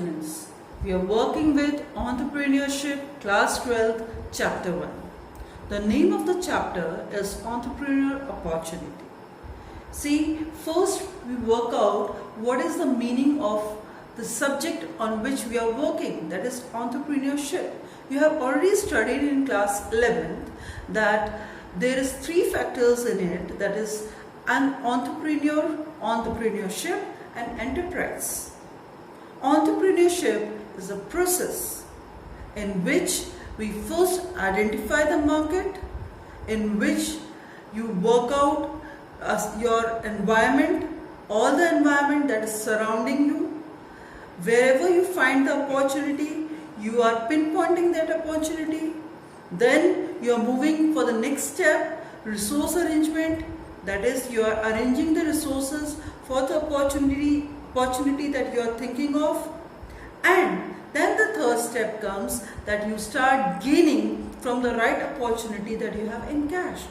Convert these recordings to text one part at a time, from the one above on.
students. We are working with Entrepreneurship Class 12 Chapter 1. The name of the chapter is Entrepreneurial Opportunity. See, first we work out what is the meaning of the subject on which we are working, that is entrepreneurship. You have already studied in class 11th that there is 3 factors in it, that is an entrepreneur, entrepreneurship and enterprise. Entrepreneurship is a process in which we first identify the market, in which you work out your environment, all the environment that is surrounding you. Wherever you find the opportunity, you are pinpointing that opportunity. Then you are moving for the next step, resource arrangement. That is, you are arranging the resources for the opportunity that you are thinking of. And then the third step comes that you start gaining from the right opportunity that you have encashed.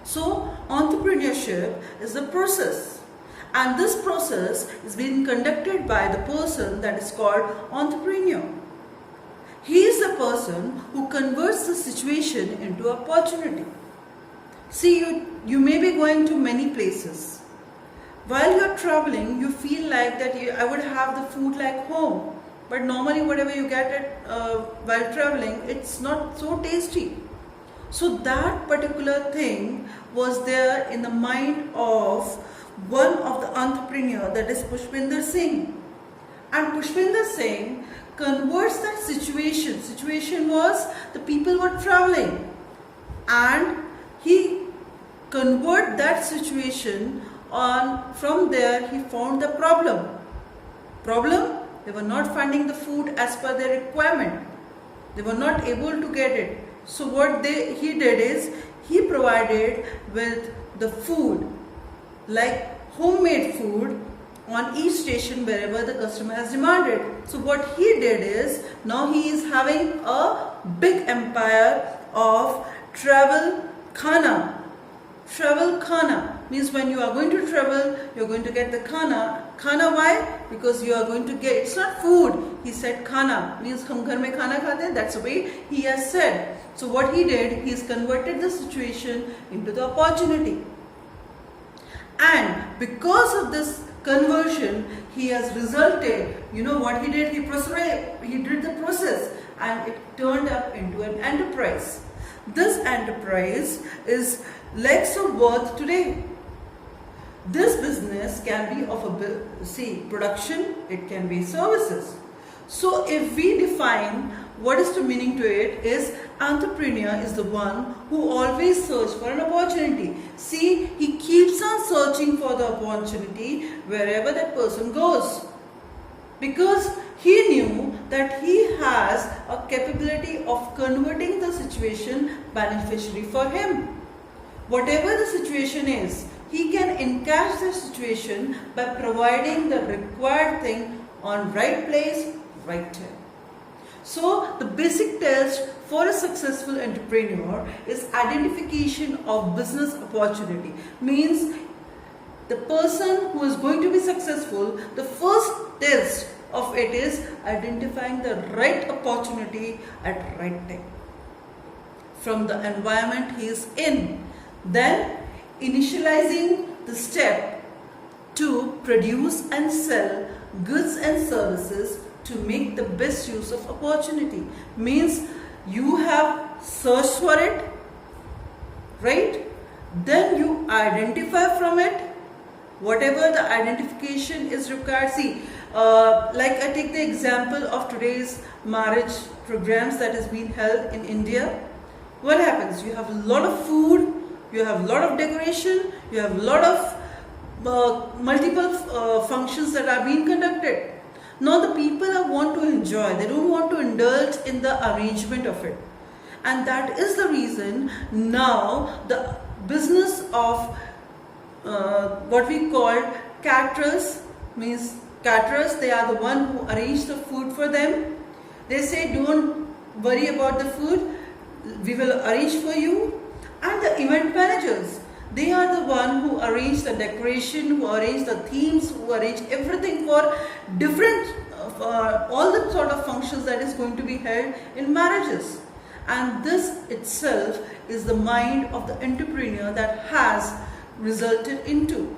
So entrepreneurship is a process, and this process is being conducted by the person that is called entrepreneur. He is the person who converts the situation into opportunity. See, you may be going to many places. While you are traveling, you feel like that I would have the food like home, but normally whatever you get while traveling, it's not so tasty. So that particular thing was there in the mind of one of the entrepreneur, that is Pushpinder Singh. And Pushpinder Singh converts that situation. Situation was the people were traveling, and he convert that situation on. From there he found the problem. They were not finding the food as per their requirement. They were not able to get it. So what he did is he provided with the food, like homemade food, on each station wherever the customer has demanded. So what he did is, now he is having a big empire of travel khana. Travel khana means when you are going to travel, you are going to get the khana. Khana why? Because you are going to get, it's not food. He said khana means hum ghar mein khana khate hain. That's the way he has said. So what he did, he has converted the situation into the opportunity. And because of this conversion, he has resulted, you know what he did? He did the process, and it turned up into an enterprise. This enterprise is legs of worth today. This business can be of production, it can be services. So if we define what is the meaning to it, is entrepreneur is the one who always searches for an opportunity. See, he keeps on searching for the opportunity wherever that person goes, because he knew that he has a capability of converting the situation beneficially for him. Whatever the situation is, he can encash the situation by providing the required thing on right place, right time. So the basic test for a successful entrepreneur is identification of business opportunity. Means the person who is going to be successful, the first test of it is identifying the right opportunity at right time from the environment he is in. Then initializing the step to produce and sell goods and services to make the best use of opportunity. Means you have searched for it, right? Then you identify from it whatever the identification is required. See, like I take the example of today's marriage programs that is being held in India. What happens? You have a lot of food, you have a lot of decoration, you have a lot of multiple functions that are being conducted. Now the people want to enjoy, they don't want to indulge in the arrangement of it. And that is the reason now the business of what we call caterers, means caterers, they are the one who arrange the food for them. They say, don't worry about the food, we will arrange for you. And the event managers, they are the one who arrange the decoration, who arrange the themes, who arrange everything for different all the sort of functions that is going to be held in marriages. And this itself is the mind of the entrepreneur that has resulted into.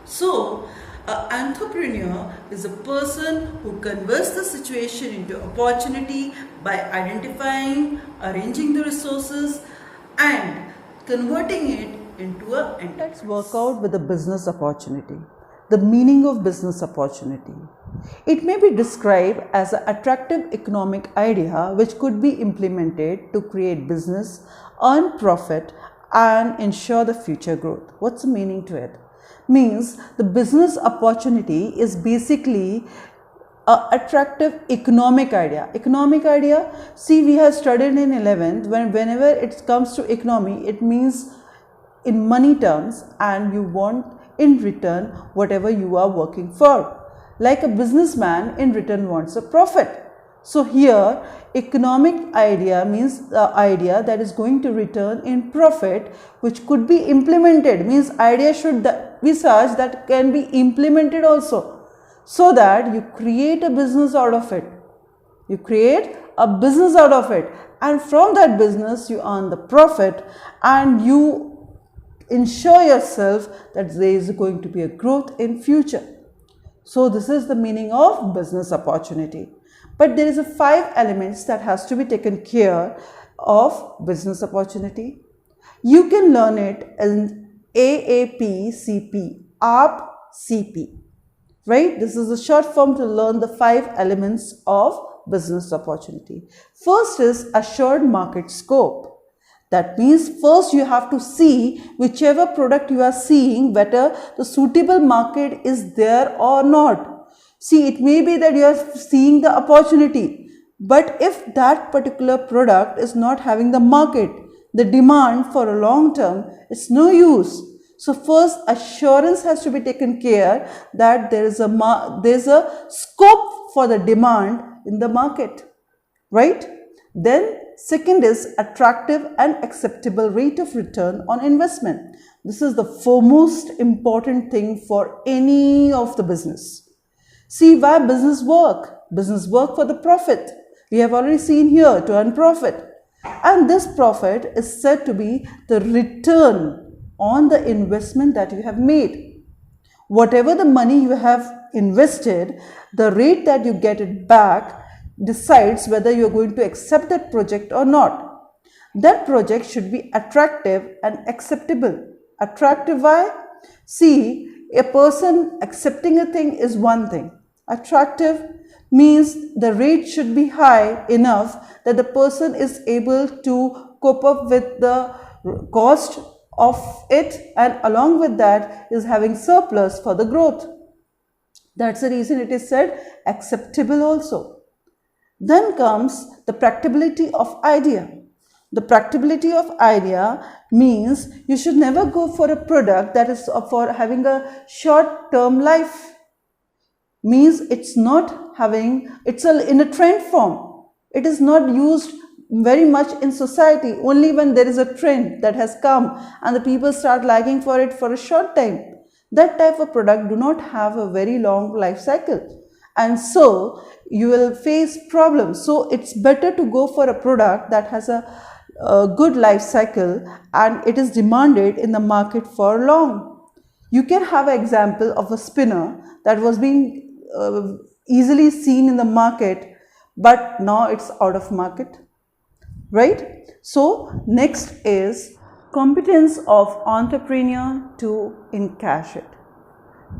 So, an entrepreneur is a person who converts the situation into opportunity by identifying, arranging the resources and converting it into a enterprise. Let's work out with the business opportunity. The meaning of business opportunity. It may be described as an attractive economic idea which could be implemented to create business, earn profit and ensure the future growth. What's the meaning to it? Means the business opportunity is basically an attractive economic idea. Economic idea, see, we have studied in 11th, whenever it comes to economy, it means in money terms and you want in return whatever you are working for. Like a businessman in return wants a profit. So here economic idea means the idea that is going to return in profit, which could be implemented, means idea should be such that can be implemented also, so that you create a business out of it. You create a business out of it, and from that business you earn the profit and you ensure yourself that there is going to be a growth in future. So this is the meaning of business opportunity. But there is a 5 elements that has to be taken care of business opportunity. You can learn it in AAPCP, AAPCP, right? This is a short form to learn the 5 elements of business opportunity. First is assured market scope. That means first you have to see whichever product you are seeing, whether the suitable market is there or not. See, it may be that you are seeing the opportunity, but if that particular product is not having the market, the demand for a long term, it's no use. So first assurance has to be taken care that there is a scope for the demand in the market, right? Then second is attractive and acceptable rate of return on investment. This is the foremost important thing for any of the business. See, why business work? Business work for the profit. We have already seen here to earn profit. And this profit is said to be the return on the investment that you have made. Whatever the money you have invested, the rate that you get it back decides whether you are going to accept that project or not. That project should be attractive and acceptable. Attractive, why? See, a person accepting a thing is one thing. Attractive means the rate should be high enough that the person is able to cope up with the cost of it, and along with that is having surplus for the growth. That's the reason it is said acceptable also. Then comes the practicability of idea. The practicability of idea means you should never go for a product that is for having a short term life. Means it's not having, it's in a trend form. It is not used very much in society, only when there is a trend that has come and the people start liking for it for a short time. That type of product do not have a very long life cycle, and so you will face problems. So it's better to go for a product that has a good life cycle and it is demanded in the market for long. You can have an example of a spinner that was being easily seen in the market, but now it's out of market, right? So next is competence of entrepreneur to encash it.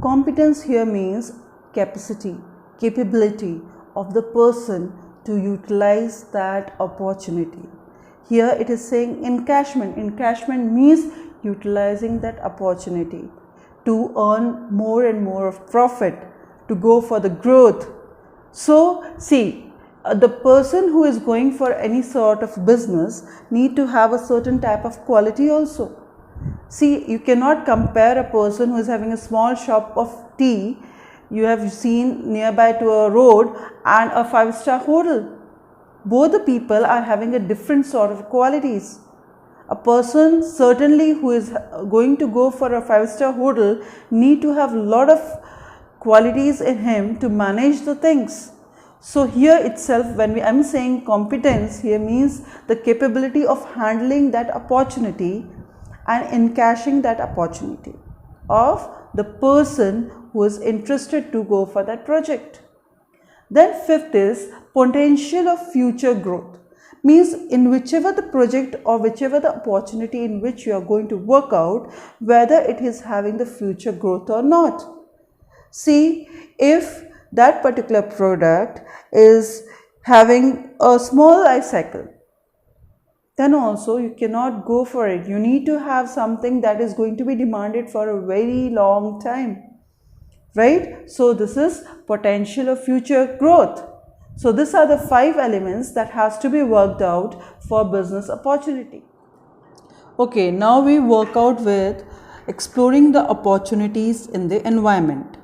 Competence here means capacity, capability of the person to utilize that opportunity. Here it is saying encashment. Encashment means utilizing that opportunity to earn more and more of profit, to go for the growth. So see, the person who is going for any sort of business need to have a certain type of quality also. See, you cannot compare a person who is having a small shop of tea you have seen nearby to a road and a 5-star hotel. Both the people are having a different sort of qualities. A person certainly who is going to go for a 5-star hotel need to have a lot of qualities in him to manage the things. So here itself, when I'm saying competence, here means the capability of handling that opportunity and encashing that opportunity of the person who is interested to go for that project. Then fifth is potential of future growth. Means in whichever the project or whichever the opportunity in which you are going to work out, whether it is having the future growth or not. See, if that particular product is having a small life cycle, then also you cannot go for it. You need to have something that is going to be demanded for a very long time, right? So this is potential of future growth. So these are the 5 elements that has to be worked out for business opportunity. Okay, now we work out with exploring the opportunities in the environment.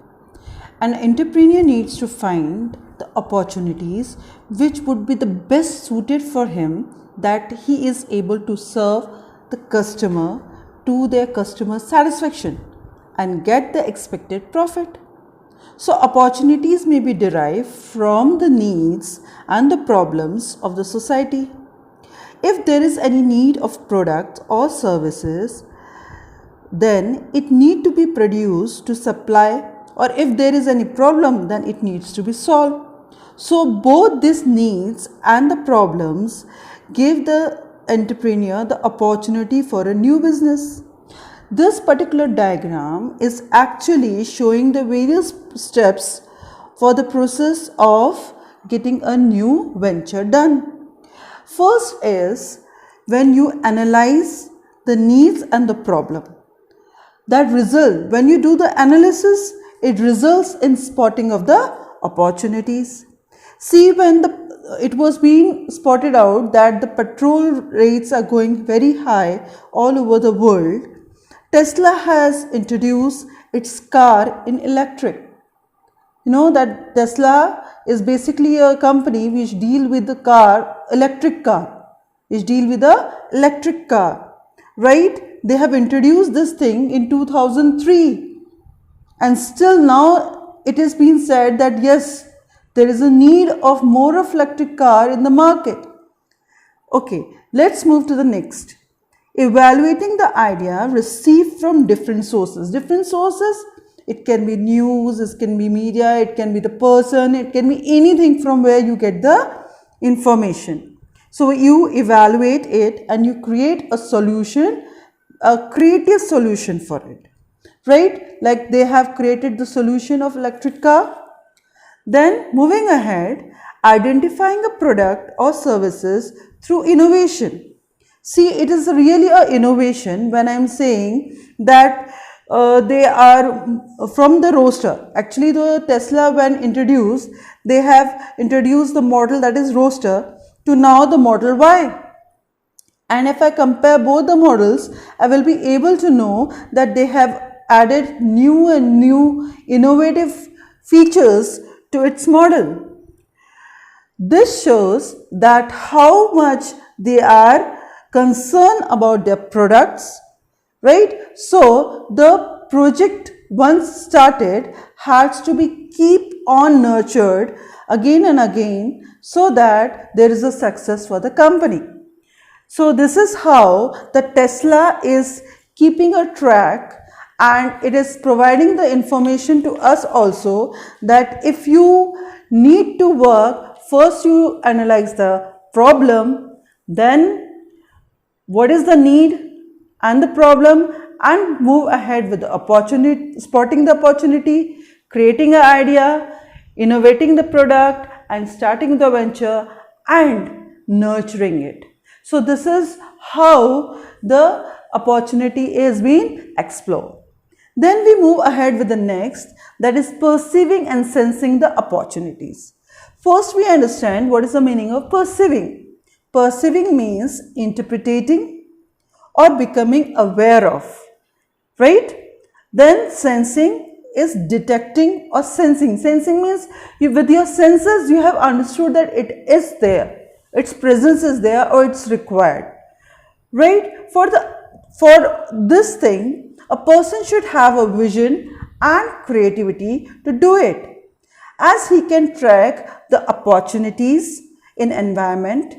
An entrepreneur needs to find the opportunities which would be the best suited for him, that he is able to serve the customer to their customer satisfaction and get the expected profit. So opportunities may be derived from the needs and the problems of the society. If there is any need of products or services, then it need to be produced to supply, or if there is any problem, then it needs to be solved. So both these needs and the problems give the entrepreneur the opportunity for a new business. This particular diagram is actually showing the various steps for the process of getting a new venture done. First is when you analyze the needs and the problem. That result, when you do the analysis, it results in spotting of the opportunities. See, when it was being spotted out that the petrol rates are going very high all over the world, Tesla has introduced its car in electric. You know that Tesla is basically a company which deal with the electric car, right? They have introduced this thing in 2003, and still now it is being said that yes, there is a need of more of electric car in the market. Okay, let's move to the next. Evaluating the idea received from different sources. It can be news, it can be media, it can be the person, it can be anything from where you get the information. So you evaluate it and you create a solution, a creative solution for it, right? Like they have created the solution of electric car. Then moving ahead, identifying a product or services through innovation. See, it is really an innovation when I am saying that they are from the roadster. Actually, the Tesla, when introduced, they have introduced the model that is roadster to now the Model Y. And if I compare both the models, I will be able to know that they have added new and new innovative features to its model. This shows that how much they are concerned about their products, right? So the project once started has to be keep on nurtured again and again so that there is a success for the company. So this is how the Tesla is keeping a track, and it is providing the information to us also that if you need to work, first you analyze the problem, then what is the need and the problem, and move ahead with the opportunity, spotting the opportunity, creating an idea, innovating the product and starting the venture and nurturing it. So this is how the opportunity is being explored. Then we move ahead with the next, that is perceiving and sensing the opportunities. First we understand what is the meaning of perceiving. Perceiving means interpreting or becoming aware of, right? Then sensing is detecting or sensing. Sensing means with your senses you have understood that it is there, its presence is there or it's required, right? For this thing, a person should have a vision and creativity to do it. as he can track the opportunities in environment,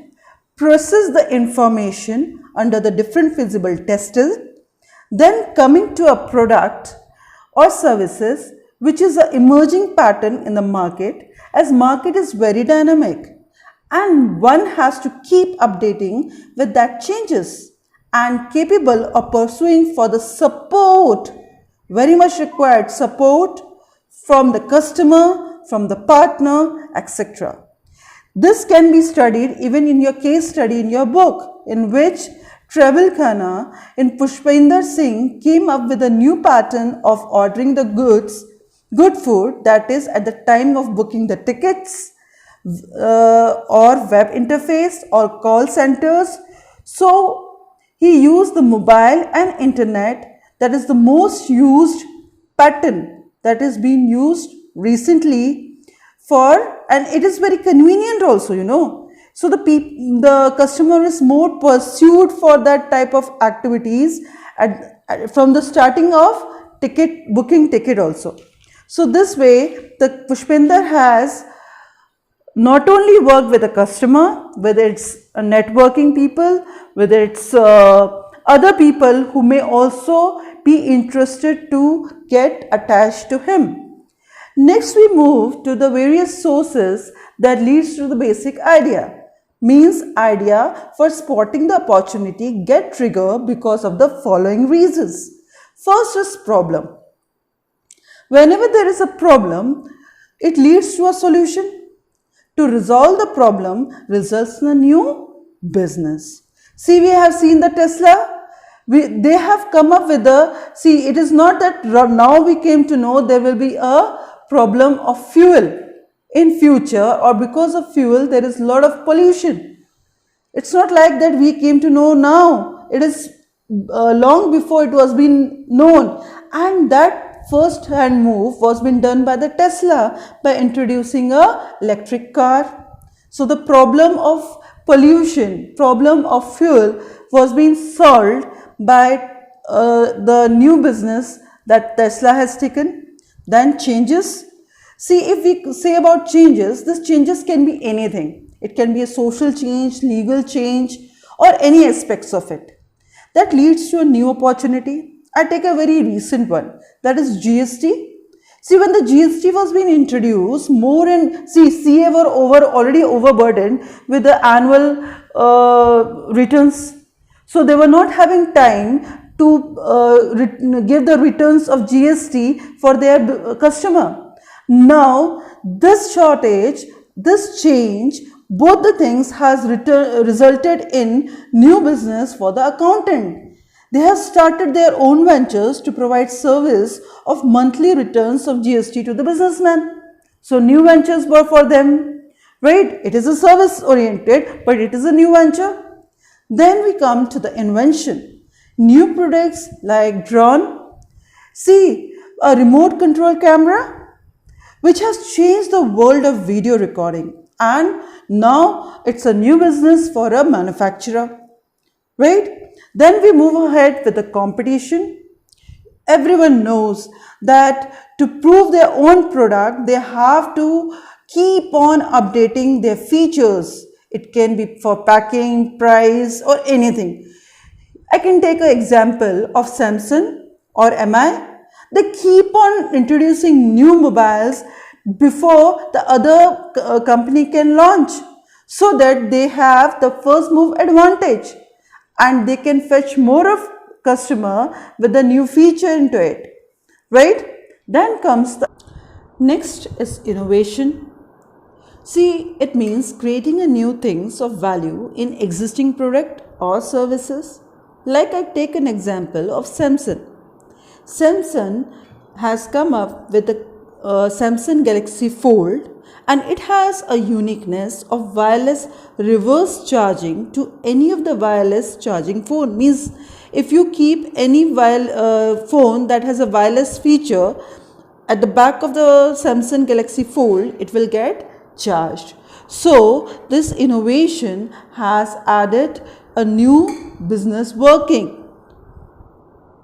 process the information under the different feasible tests, then coming to a product or services which is an emerging pattern in the market, as market is very dynamic and one has to keep updating with that changes and capable of pursuing for the support, very much required support from the customer, from the partner, etc. This can be studied even in your case study in your book, in which Travel Khanna in Pushpinder Singh came up with a new pattern of ordering the good food, that is at the time of booking the tickets or web interface or call centers. So he used the mobile and internet, that is the most used pattern that is being used recently for, and it is very convenient also, you know. So the customer is more pursued for that type of activities from the starting of booking ticket also. So this way the Pushpinder has not only worked with a customer, whether it's networking people, whether it's other people who may also be interested to get attached to him. Next we move to the various sources that leads to the basic idea. Means idea for spotting the opportunity get triggered because of the following reasons. First is problem. Whenever there is a problem, it leads to a solution. To resolve the problem results in a new business. See, we have seen the Tesla. They have come up with it is not that now we came to know there will be a problem of fuel in future, or because of fuel there is a lot of pollution. It's not like that we came to know now. It is long before it was been known, and that first hand move was been done by the Tesla by introducing a electric car. So the problem of pollution, problem of fuel was being solved by the new business that Tesla has taken. Then changes. See, if we say about changes, these changes can be anything. It can be a social change, legal change, or any aspects of it. That leads to a new opportunity. I take a very recent one, that is GST. See, when the GST was being introduced, CA were already overburdened with the annual returns. So they were not having time to give the returns of GST for their customer. Now, this shortage, this change, both the things has resulted in new business for the accountant. They have started their own ventures to provide service of monthly returns of GST to the businessman. So, new ventures were for them, right? It is a service oriented, but it is a new venture. Then we come to the invention. New products like drone. See, a remote control camera, which has changed the world of video recording, and now it's a new business for a manufacturer, right? Then we move ahead with the competition. Everyone knows that to prove their own product, they have to keep on updating their features. It can be for packing, price, or anything. I can take an example of Samsung or MI. They keep on introducing new mobiles before the other company can launch, so that they have the first move advantage and they can fetch more of customer with the new feature into it, right? Then comes the next is innovation. See, it means creating a new things of value in existing product or services. Like I take an example of Samsung. Samsung has come up with the Samsung Galaxy Fold, and it has a uniqueness of wireless reverse charging to any of the wireless charging phone. Means if you keep any phone that has a wireless feature at the back of the Samsung Galaxy Fold, it will get charged. So this innovation has added a new business working.